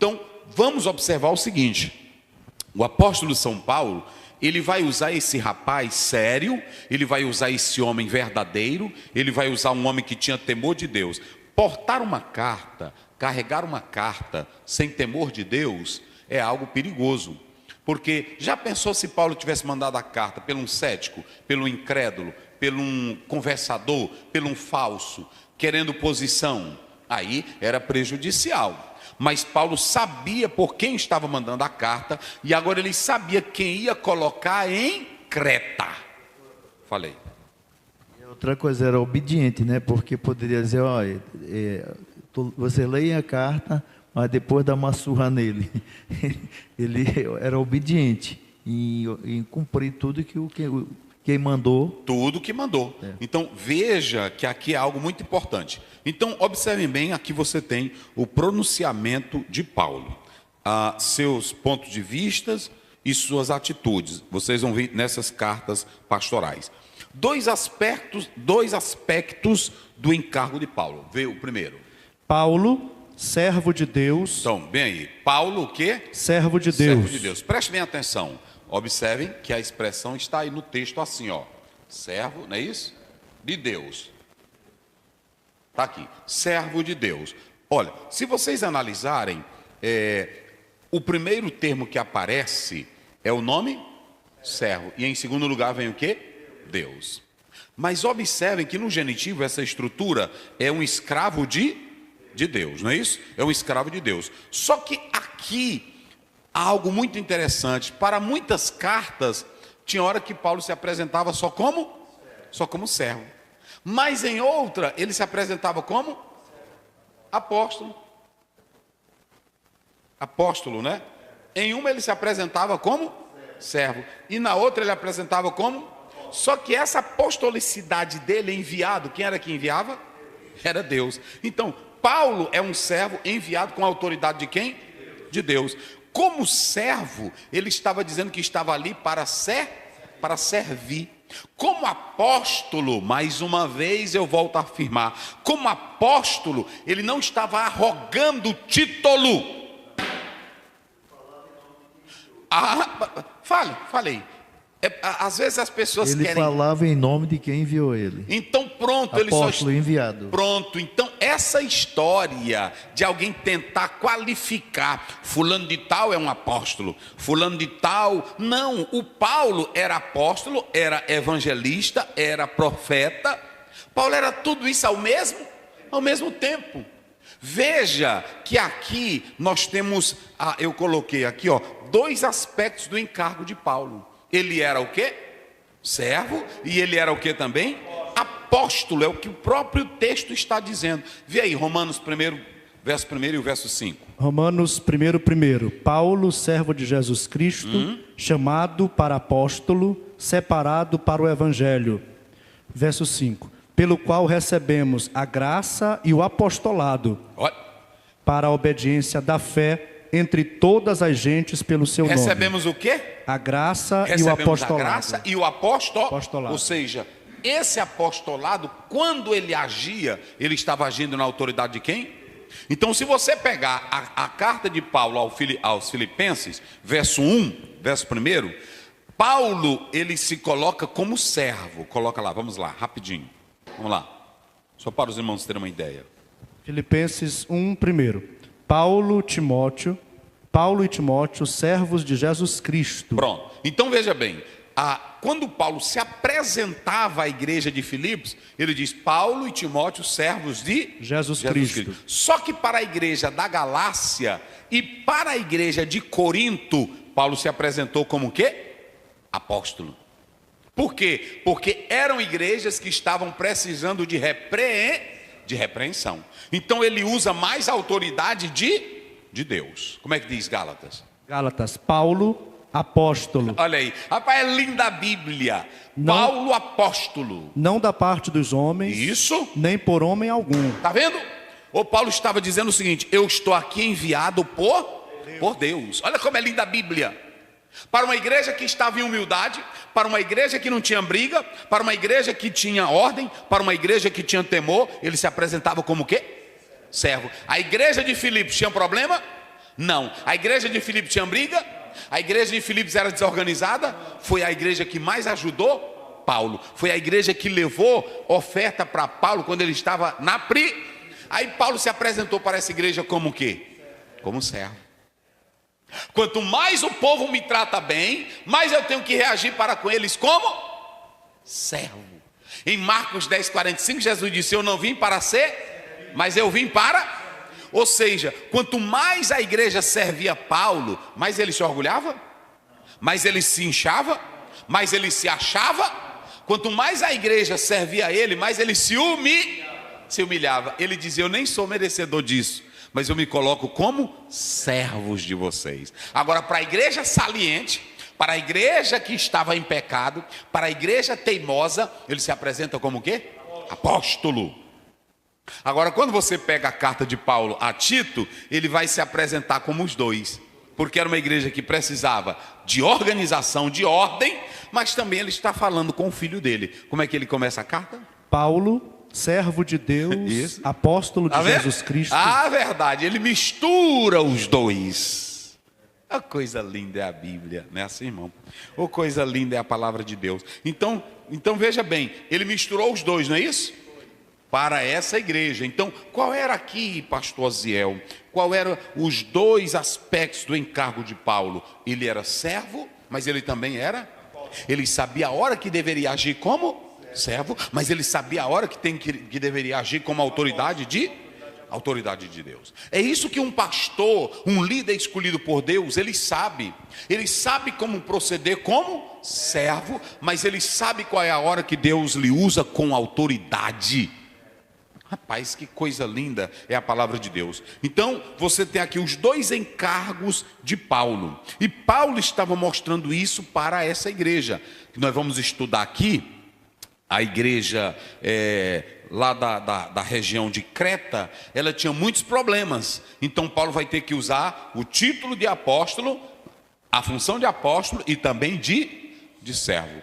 Então, vamos observar o seguinte: o apóstolo São Paulo, ele vai usar esse rapaz sério, ele vai usar esse homem verdadeiro, ele vai usar um homem que tinha temor de Deus. Portar uma carta, carregar uma carta sem temor de Deus é algo perigoso. Porque já pensou se Paulo tivesse mandado a carta pelo um cético, pelo incrédulo, pelo um conversador, pelo um falso, querendo posição? Aí era prejudicial. Mas Paulo sabia por quem estava mandando a carta, e agora ele sabia quem ia colocar em Creta. Falei. Outra coisa, era obediente, né? Porque poderia dizer, olha, você leia a carta, mas depois dá uma surra nele. Ele era obediente em cumprir tudo que quem mandou. Tudo que mandou. Então, veja que aqui é algo muito importante. Então, observem bem, aqui você tem o pronunciamento de Paulo. Seus pontos de vista e suas atitudes. Vocês vão ver nessas cartas pastorais. Dois aspectos do encargo de Paulo. Vê o primeiro. Paulo, servo de Deus. Então, bem aí. Paulo o quê? Servo de Deus. Servo de Deus. Preste bem atenção. Observem que a expressão está aí no texto assim, ó. Servo, não é isso? De Deus. Está aqui. Servo de Deus. Olha, se vocês analisarem, o primeiro termo que aparece é o nome servo. E em segundo lugar vem o quê? Deus. Mas observem que no genitivo essa estrutura é um escravo de Deus, não é isso? É um escravo de Deus. Só que aqui há algo muito interessante. Para muitas cartas, tinha hora que Paulo se apresentava só como servo. Mas em outra, ele se apresentava como apóstolo. Apóstolo, né? Em uma ele se apresentava como servo. E na outra ele apresentava como... Só que essa apostolicidade dele, enviado, quem era que enviava? Era Deus. Então, Paulo é um servo enviado com a autoridade de quem? De Deus. Como servo, ele estava dizendo que estava ali para servir. Como apóstolo, mais uma vez eu volto a afirmar, como apóstolo, ele não estava arrogando título. Falei. Às vezes as pessoas ele querem... falava em nome de quem enviou ele. Então pronto, apóstolo enviado. Pronto, então essa história de alguém tentar qualificar fulano de tal é um apóstolo, fulano de tal, não, o Paulo era apóstolo, era evangelista, era profeta. Paulo era tudo isso ao mesmo tempo. Veja que aqui nós temos, eu coloquei aqui, ó, dois aspectos do encargo de Paulo. Ele era o quê? Servo. E ele era o quê também? Apóstolo, é o que o próprio texto está dizendo. Vê aí, Romanos 1, verso 1 e o verso 5. Romanos 1. Paulo, servo de Jesus Cristo, chamado para apóstolo, separado para o evangelho. Verso 5. Pelo qual recebemos a graça e o apostolado, para a obediência da fé entre todas as gentes pelo seu nome. Recebemos o quê? A graça Recebemos e o apostolado. a graça e o apostolado. Ou seja, esse apostolado, quando ele agia, ele estava agindo na autoridade de quem? Então, se você pegar a carta de Paulo aos Filipenses, verso 1, verso 1, Paulo, ele se coloca como servo. Coloca lá, vamos lá, rapidinho. Vamos lá. Só para os irmãos terem uma ideia. Filipenses 1, 1. Paulo e Timóteo, servos de Jesus Cristo. Pronto. Então veja bem, quando Paulo se apresentava à igreja de Filipos, ele diz: Paulo e Timóteo, servos de Jesus Cristo. Só que para a igreja da Galácia e para a igreja de Corinto, Paulo se apresentou como o quê? Apóstolo. Por quê? Porque eram igrejas que estavam precisando de repreensão. Então ele usa mais a autoridade de Deus. Como é que diz Gálatas? Gálatas, Paulo, apóstolo. Olha aí, rapaz, é linda a Bíblia. Paulo, apóstolo. Não da parte dos homens. Isso. Nem por homem algum. Está vendo? O Paulo estava dizendo o seguinte: eu estou aqui enviado por Deus. Olha como é linda a Bíblia. Para uma igreja que estava em humildade, para uma igreja que não tinha briga, para uma igreja que tinha ordem, para uma igreja que tinha temor, ele se apresentava como o quê? Servo. A igreja de Filipos tinha problema? Não. A igreja de Filipos tinha briga? A igreja de Filipos era desorganizada? Foi a igreja que mais ajudou Paulo. Foi a igreja que levou oferta para Paulo quando ele estava na Aí Paulo se apresentou para essa igreja como o quê? Como servo. Quanto mais o povo me trata bem, mais eu tenho que reagir para com eles como servo. Em Marcos 10:45, Jesus disse: eu não vim para ser, mas eu vim para... Ou seja, quanto mais a igreja servia Paulo, mais ele se orgulhava, mais ele se inchava, mais ele se achava. Quanto mais a igreja servia a ele, mais ele se humilhava. Ele dizia: eu nem sou merecedor disso, mas eu me coloco como servos de vocês. Agora, para a igreja saliente, para a igreja que estava em pecado, para a igreja teimosa, ele se apresenta como o quê? Apóstolo. Agora, quando você pega a carta de Paulo a Tito, ele vai se apresentar como os dois, porque era uma igreja que precisava de organização, de ordem, mas também ele está falando com o filho dele. Como é que ele começa a carta? Paulo, servo de Deus, Isso. apóstolo de Jesus Cristo. Ah, verdade, ele mistura os dois. A coisa linda é a Bíblia, não é assim, irmão? Ou coisa linda é a palavra de Deus. Então veja bem, ele misturou os dois, não é isso? Para essa igreja. Então, qual era aqui, pastor Aziel? Qual eram os dois aspectos do encargo de Paulo? Ele era servo, mas ele também era... Ele sabia a hora que deveria agir como servo, mas ele sabia a hora que deveria agir como autoridade de Deus. É isso que um pastor, um líder escolhido por Deus, ele sabe como proceder como servo, mas ele sabe qual é a hora que Deus lhe usa com autoridade. Rapaz, que coisa linda é a palavra de Deus. Então, você tem aqui os dois encargos de Paulo. E Paulo estava mostrando isso para essa igreja. Nós vamos estudar aqui, a igreja lá da região de Creta, ela tinha muitos problemas. Então, Paulo vai ter que usar o título de apóstolo, a função de apóstolo e também de servo.